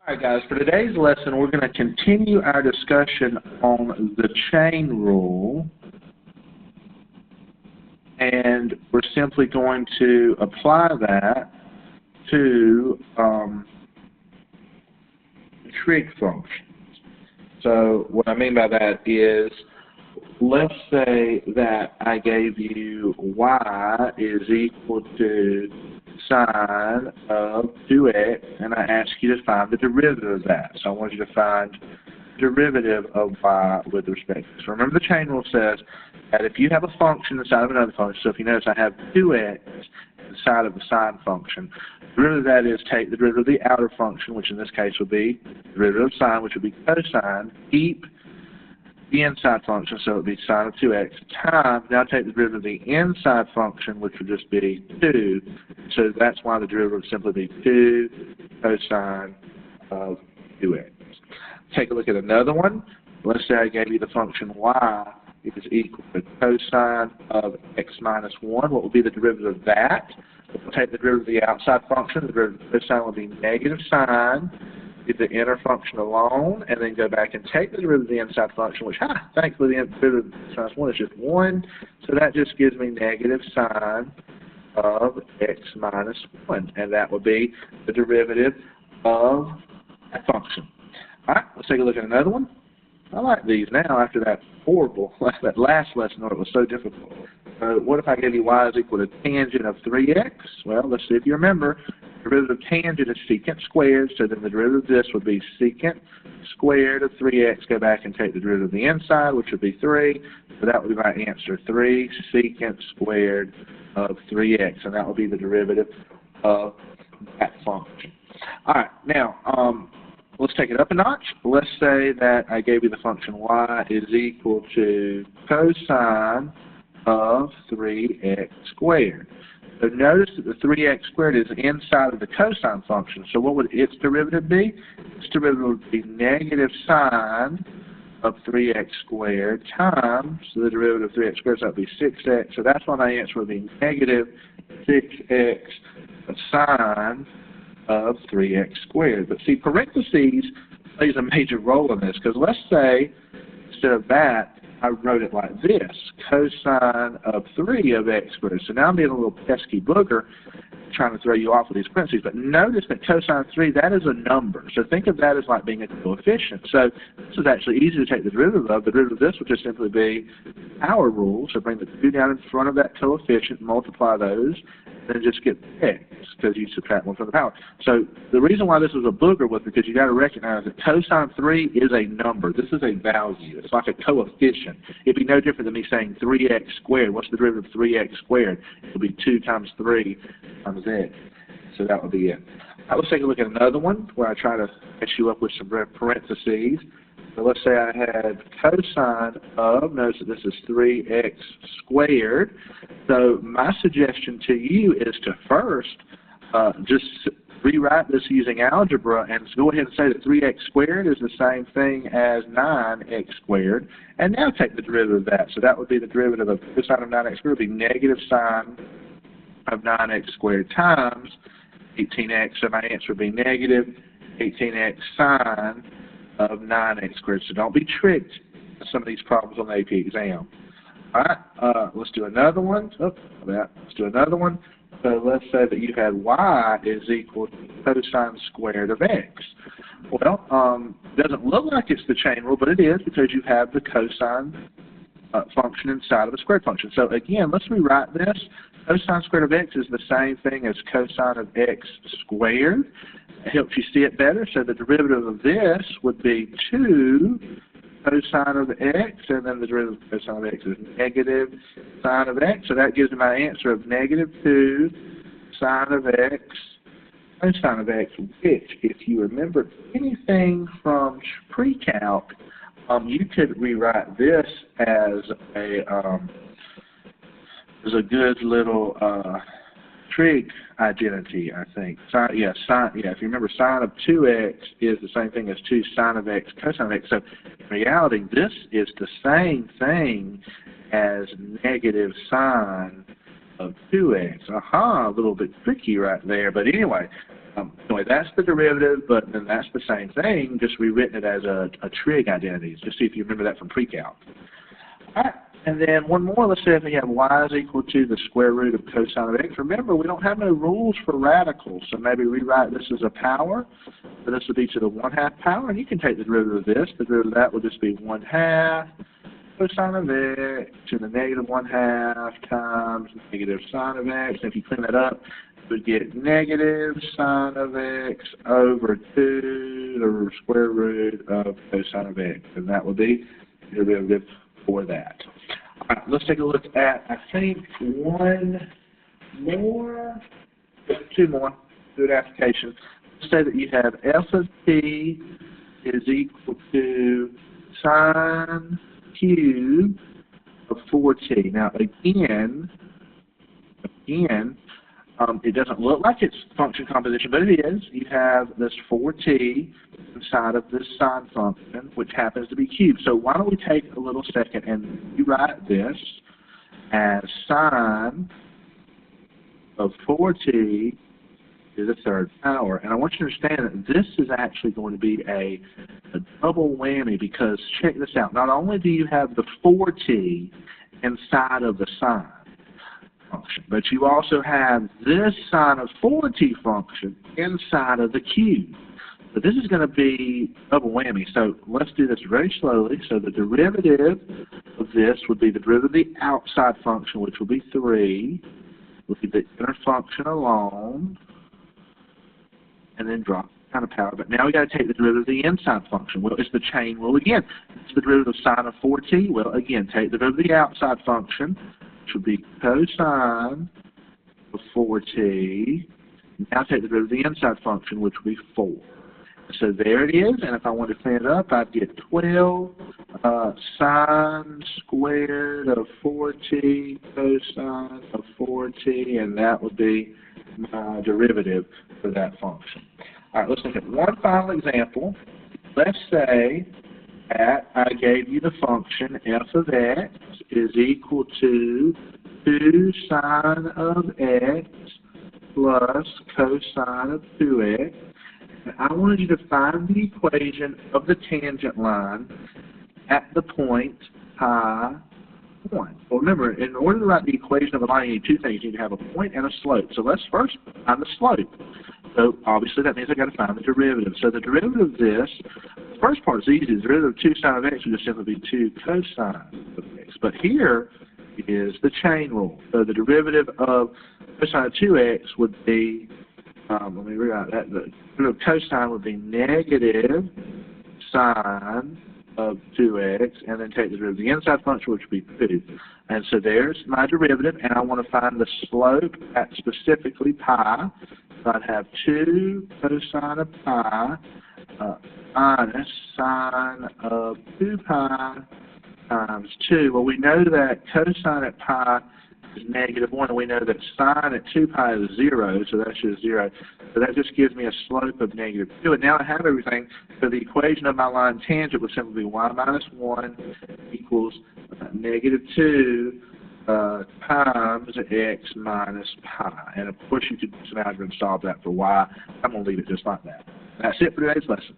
Alright guys, for today's lesson we're going to continue our discussion on the chain rule, and we're simply going to apply that to trig functions. So what I mean by that is, let's say that I gave you y is equal to sine of 2x, and I ask you to find the derivative of that. So I want you to find the derivative of y with respect to this. So remember, the chain rule says that if you have a function inside of another function, so if you notice I have 2x inside of the sine function, the derivative of that is take the derivative of the outer function, which in this case would be the derivative of sine, which would be cosine, keep the inside function, so it would be sine of 2x, times, now take the derivative of the inside function, which would just be 2. So that's why the derivative would simply be 2 cosine of 2x. Take a look at another one. Let's say I gave you the function y is equal to cosine of x minus 1. What would be the derivative of that? We'll take the derivative of the outside function. The derivative of cosine will be negative sine. Leave the inner function alone, and then go back and take the derivative of the inside function, which, thankfully, the derivative of x minus 1 is just 1. So that just gives me negative sine of x minus 1, and that would be the derivative of that function. All right, let's take a look at another one. I like these now after that that last lesson where it was so difficult. What if I gave you y is equal to tangent of 3x? Well, let's see if you remember. The derivative of tangent is secant squared, so then the derivative of this would be secant squared of 3x. Go back and take the derivative of the inside, which would be 3. So that would be my answer, 3 secant squared of 3x, and that would be the derivative of that function. All right, now, let's take it up a notch. Let's say that I gave you the function y is equal to cosine of 3x squared. So notice that the 3x squared is inside of the cosine function. So what would its derivative be? Its derivative would be negative sine of 3x squared times the derivative of 3x squared, so that would be 6x. So that's why my answer would be negative 6x sine of 3x squared. But see, parentheses plays a major role in this, because let's say instead of that I wrote it like this, cosine of 3 of x squared. So now I'm being a little pesky booger trying to throw you off with these parentheses. But notice that cosine of 3, that is a number. So think of that as like being a coefficient. So this is actually easy to take the derivative of. The derivative of this would just simply be power rule. So bring the 2 down in front of that coefficient, multiply those, and then just get x, because you subtract 1 from the power. So the reason why this was a booger was because you got to recognize that cosine of 3 is a number. This is a value. It's like a coefficient. It'd be no different than me saying 3x squared. What's the derivative of 3x squared? It would be 2 times 3 times x. So that would be it. Now let's take a look at another one where I try to catch you up with some parentheses. So let's say I had cosine of, notice that this is 3x squared. So my suggestion to you is to first just rewrite this using algebra and go ahead and say that 3x squared is the same thing as 9x squared, and now take the derivative of that. So that would be the derivative of cosine of 9x squared would be negative sine of 9x squared times 18x. So my answer would be negative 18x sine of 9x squared. So don't be tricked by some of these problems on the AP exam. All right, let's do another one. Let's do another one. So let's say that you had y is equal to cosine squared of x. Well, it doesn't look like it's the chain rule, but it is, because you have the cosine function inside of a squared function. So again, let's rewrite this. Cosine squared of x is the same thing as cosine of x squared. It helps you see it better. So the derivative of this would be 2 cosine of x, and then the derivative of cosine of x is negative sine of x. So that gives me my answer of negative 2 sine of x cosine of x, which, if you remember anything from pre-calc, you could rewrite this as a good little trig identity, I think. If you remember, sine of 2x is the same thing as 2 sine of x cosine of x. So in reality, this is the same thing as negative sine of 2x. A little bit tricky right there. But anyway, Anyway, that's the derivative, but then that's the same thing, just rewritten it as a trig identity. Just see if you remember that from pre-calc. All right, and then one more. Let's say if we have y is equal to the square root of cosine of x. Remember, we don't have no rules for radicals, so maybe rewrite this as a power. So this would be to the 1/2 power, and you can take the derivative of this. The derivative of that would just be 1/2 cosine of x to the negative 1/2 times negative sine of x. And if you clean that up, you would get negative sine of x over 2 the square root of cosine of x. And that would be the derivative for that. All right, let's take a look at, I think, two more. Good application. Let's say that you have f of t is equal to sine cube of 4t. Now, again, it doesn't look like it's function composition, but it is. You have this 4t inside of this sine function, which happens to be cubed. So why don't we take a little second and rewrite this as sine of 4t to the 3rd power. And I want you to understand that this is actually going to be a double whammy, because check this out. Not only do you have the 4t inside of the sine function, but you also have this sine of 4t function inside of the cube. So this is going to be double whammy. So let's do this very slowly. So the derivative of this would be the derivative of the outside function, which will be 3. We'll leave the inner function alone, and then drop kind of power. But now we got to take the derivative of the inside function. Well, it's the chain rule again. It's the derivative of sine of 4t. Well, again, take the derivative of the outside function, which would be cosine of 4t. Now take the derivative of the inside function, which would be 4. So there it is, and if I want to clean it up, I'd get 12 sine squared of 4t cosine of 4t, and that would be my derivative for that function. All right, let's look at one final example. Let's say that I gave you the function f of x is equal to 2 sine of x plus cosine of 2x. And I wanted you to find the equation of the tangent line at the point pi 1. Well, remember, in order to write the equation of a line, you need two things. You need to have a point and a slope. So let's first find the slope. So obviously that means I've got to find the derivative. So the derivative of this, the first part is easy. The derivative of 2 sine of x would just simply be 2 cosine of x. But here is the chain rule. So the derivative of cosine of 2x would be, let me rewrite that. The derivative of cosine would be negative sine of 2x, and then take the derivative of the inside function, which would be 2. And so there's my derivative, and I want to find the slope at specifically pi. So I'd have 2 cosine of pi minus sine of 2 pi times 2. Well, we know that cosine at pi is -1, and we know that sine at 2 pi is 0, so that's just 0. So that just gives me a slope of -2. And now I have everything. So the equation of my line tangent would simply be y minus 1 equals -2 times x minus pi. And of course you could do some algebra and solve that for y. I'm going to leave it just like that. That's it for today's lesson.